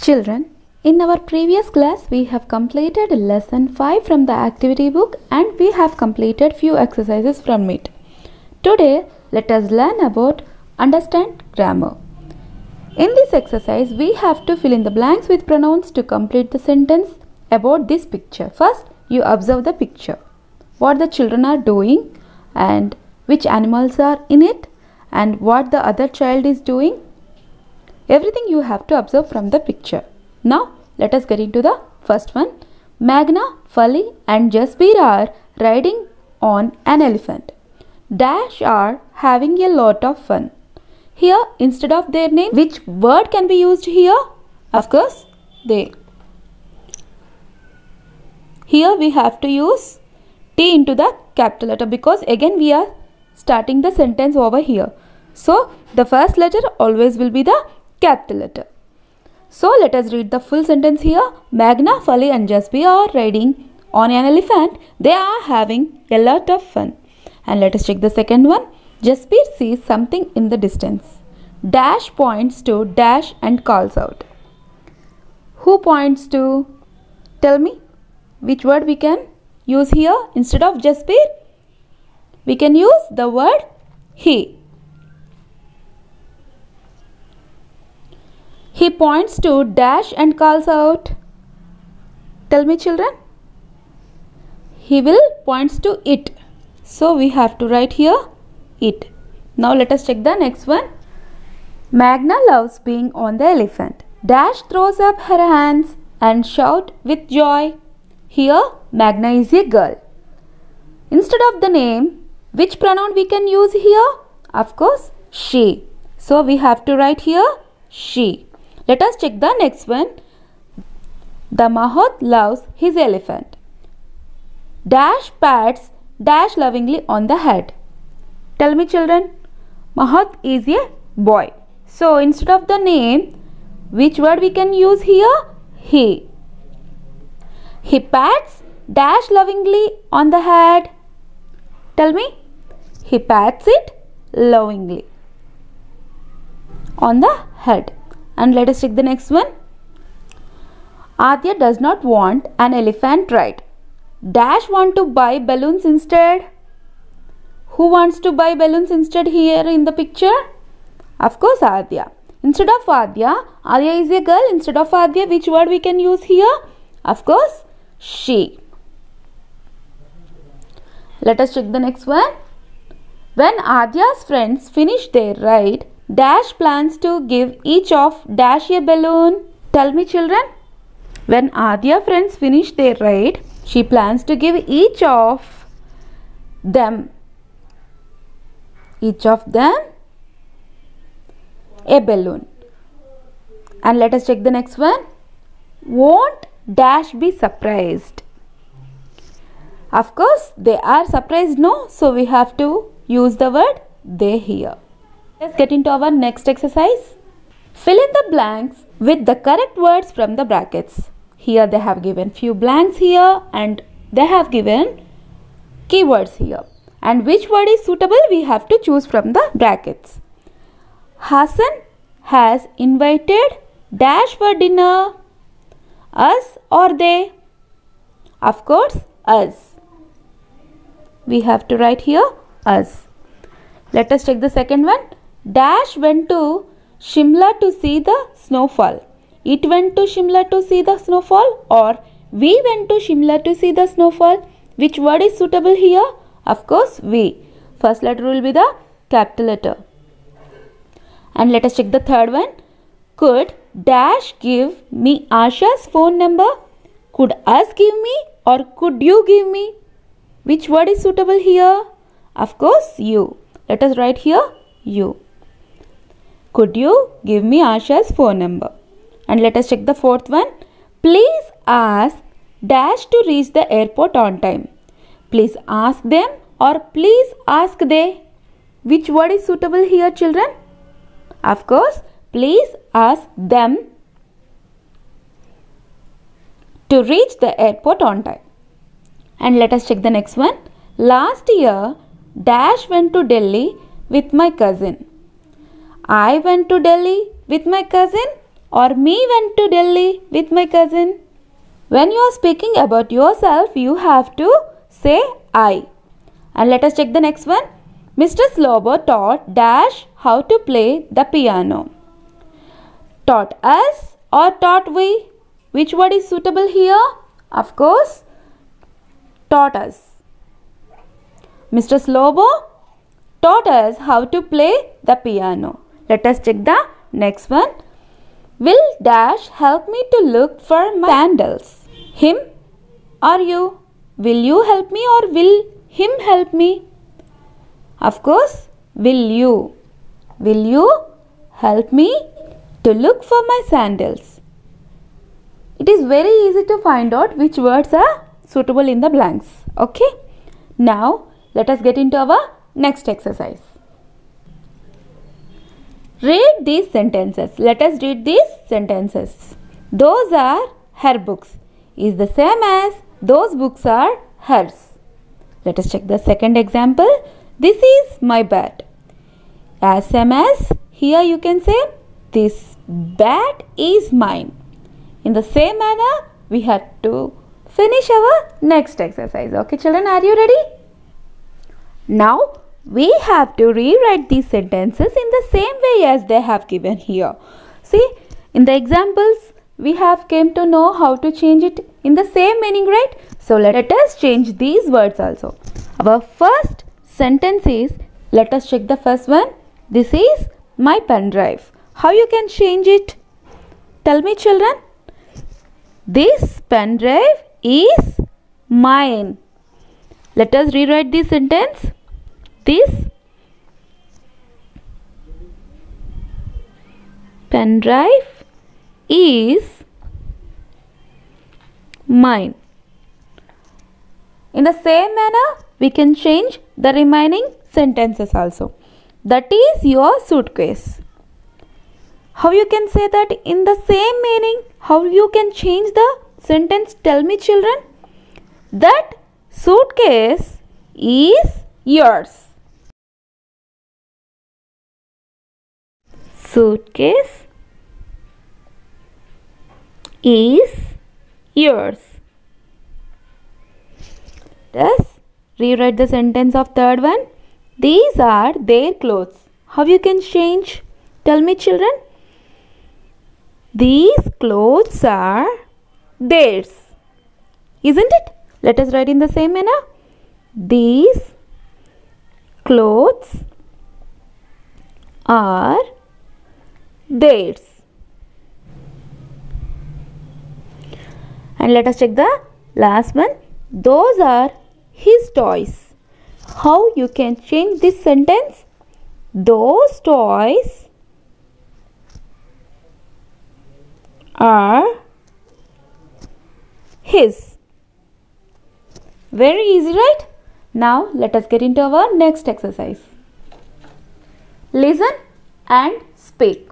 Children, in our previous class we have completed lesson 5 from the activity book and we have completed few exercises from it. Today let us learn about understand grammar. In this exercise we have to fill in the blanks with pronouns to complete the sentence about this picture. First you observe the picture, what the children are doing and which animals are in it and what the other child is doing. Everything you have to observe from the picture. Now let us get into the first one. Magna, Fali and Jasbir are riding on an elephant. Dash are having a lot of fun. Here instead of their name, which word can be used here? Of course, they. Here we have to use T into the capital letter because again we are starting the sentence over here. So the first letter always will be the capital letter. So let us read the full sentence here. Magna, Fali and Jasbir are riding on an elephant. They are having a lot of fun. And let us check the second one. Jasbir sees something in the distance. Dash points to Dash and calls out. Who points to? Tell me which word we can use here. Instead of Jasbir, we can use the word he. He points to Dash and calls out. Tell me children. He will points to it. So we have to write here it. Now let us check the next one. Magna loves being on the elephant. Dash throws up her hands and shout with joy. Here Magna is a girl. Instead of the name, which pronoun we can use here? Of course, she. So we have to write here she. Let us check the next one. The Mahout loves his elephant. Dash pats Dash lovingly on the head. Tell me children, Mahout is a boy. So instead of the name, which word we can use here? He. He pats Dash lovingly on the head. Tell me, he pats it lovingly on the head. And let us check the next one. Adya does not want an elephant ride. Dash want to buy balloons instead. Who wants to buy balloons instead here in the picture? Of course, Adya. Instead of Adya, Adya is a girl. Instead of Adya, which word we can use here? Of course, she. Let us check the next one. When Adya's friends finish their ride, Dash plans to give each of Dash a balloon. Tell me children. When Adya friends finish their ride, she plans to give each of them a balloon. And let us check the next one. Won't Dash be surprised? Of course, they are surprised, no? So we have to use the word they here. Let's get into our next exercise. Fill in the blanks with the correct words from the brackets. Here they have given few blanks here and they have given keywords here. And which word is suitable we have to choose from the brackets. Hassan has invited Dash for dinner. Us or they? Of course, us. We have to write here us. Let us check the second one. Dash went to Shimla to see the snowfall. It went to Shimla to see the snowfall or we went to Shimla to see the snowfall. Which word is suitable here? Of course, we. First letter will be the capital letter. And let us check the third one. Could Dash give me Asha's phone number? Could us give me or could you give me? Which word is suitable here? Of course, you. Let us write here you. Could you give me Asha's phone number? And let us check the fourth one. Please ask Dash to reach the airport on time. Please ask them or please ask they. Which word is suitable here children? Of course, please ask them to reach the airport on time. And let us check the next one. Last year, Dash went to Delhi with my cousin. I went to Delhi with my cousin, or me went to Delhi with my cousin. When you are speaking about yourself, you have to say I. And let us check the next one. Mr. Slobo taught Dash how to play the piano. Taught us or taught we? Which word is suitable here? Of course, taught us. Mr. Slobo taught us how to play the piano. Let us check the next one. Will Dash help me to look for my sandals? Him or you? Will you help me or will him help me? Of course, will you? Will you help me to look for my sandals? It is very easy to find out which words are suitable in the blanks. Okay. Now, let us get into our next exercise. Read these sentences. Let us read these sentences. Those are her books. Is the same as those books are hers. Let us check the second example. This is my bat. As same as here you can say this bat is mine. In the same manner we have to finish our next exercise. Okay children, are you ready? Now we have to rewrite these sentences in the same way as they have given here. See, in the examples we have came to know how to change it in the same meaning, right? So let us change these words also. Our first sentence is, let us check the first one. This is my pen drive. How you can change it? Tell me children. This pen drive is mine. Let us rewrite this sentence. This pen drive is mine. In the same manner, we can change the remaining sentences also. That is your suitcase. How you can say that in the same meaning? How you can change the sentence? Tell me children. That suitcase is yours. Suitcase is yours. Thus, rewrite the sentence of third one. These are their clothes. How you can change? Tell me children. These clothes are theirs. Isn't it? Let us write in the same manner. These clothes are theirs. And let us check the last one. Those are his toys. How you can change this sentence? Those toys are his. Very easy, right? Now let us get into our next exercise. Listen and speak.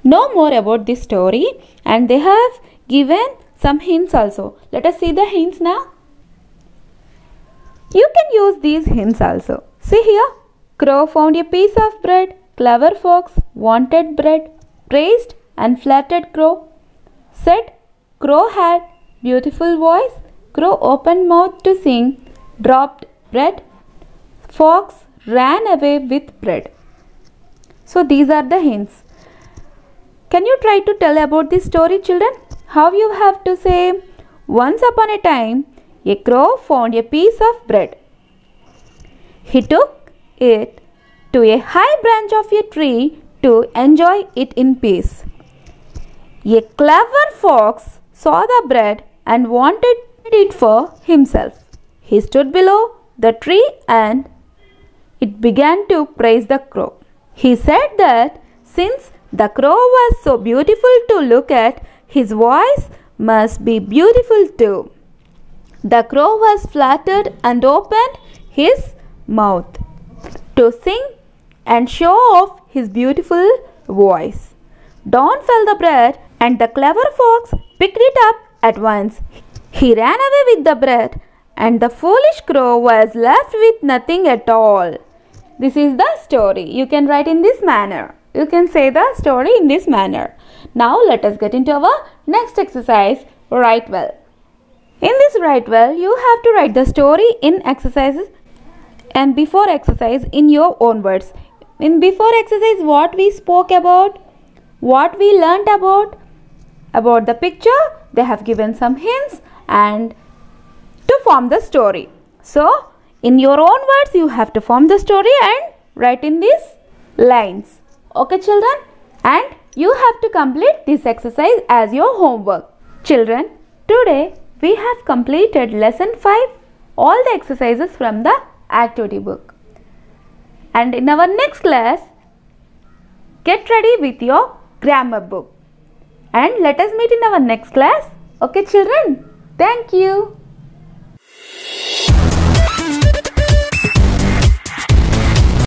Know more about this story, and they have given some hints also. Let us see the hints now. You can use these hints also. See here. Crow found a piece of bread. Clever fox wanted bread. Praised and flattered crow. Said crow had beautiful voice. Crow opened mouth to sing. Dropped bread. Fox ran away with bread. So these are the hints. Can you try to tell about this story, children? How you have to say, once upon a time, a crow found a piece of bread. He took it to a high branch of a tree to enjoy it in peace. A clever fox saw the bread and wanted it for himself. He stood below the tree and it began to praise the crow. He said that since the crow was so beautiful to look at, his voice must be beautiful too. The crow was flattered and opened his mouth to sing and show off his beautiful voice. Down fell the bread, and the clever fox picked it up at once. He ran away with the bread, and the foolish crow was left with nothing at all. This is the story. You can write in this manner. You can say the story in this manner. Now let us get into our next exercise, write well. In this write well, you have to write the story in exercises and before exercise in your own words. In before exercise, what we spoke about, what we learnt about the picture, they have given some hints and to form the story. So, in your own words, you have to form the story and write in these lines. Okay, children? And you have to complete this exercise as your homework. Children, today we have completed lesson 5, all the exercises from the activity book. And in our next class, get ready with your grammar book. And let us meet in our next class. Okay, children? Thank you.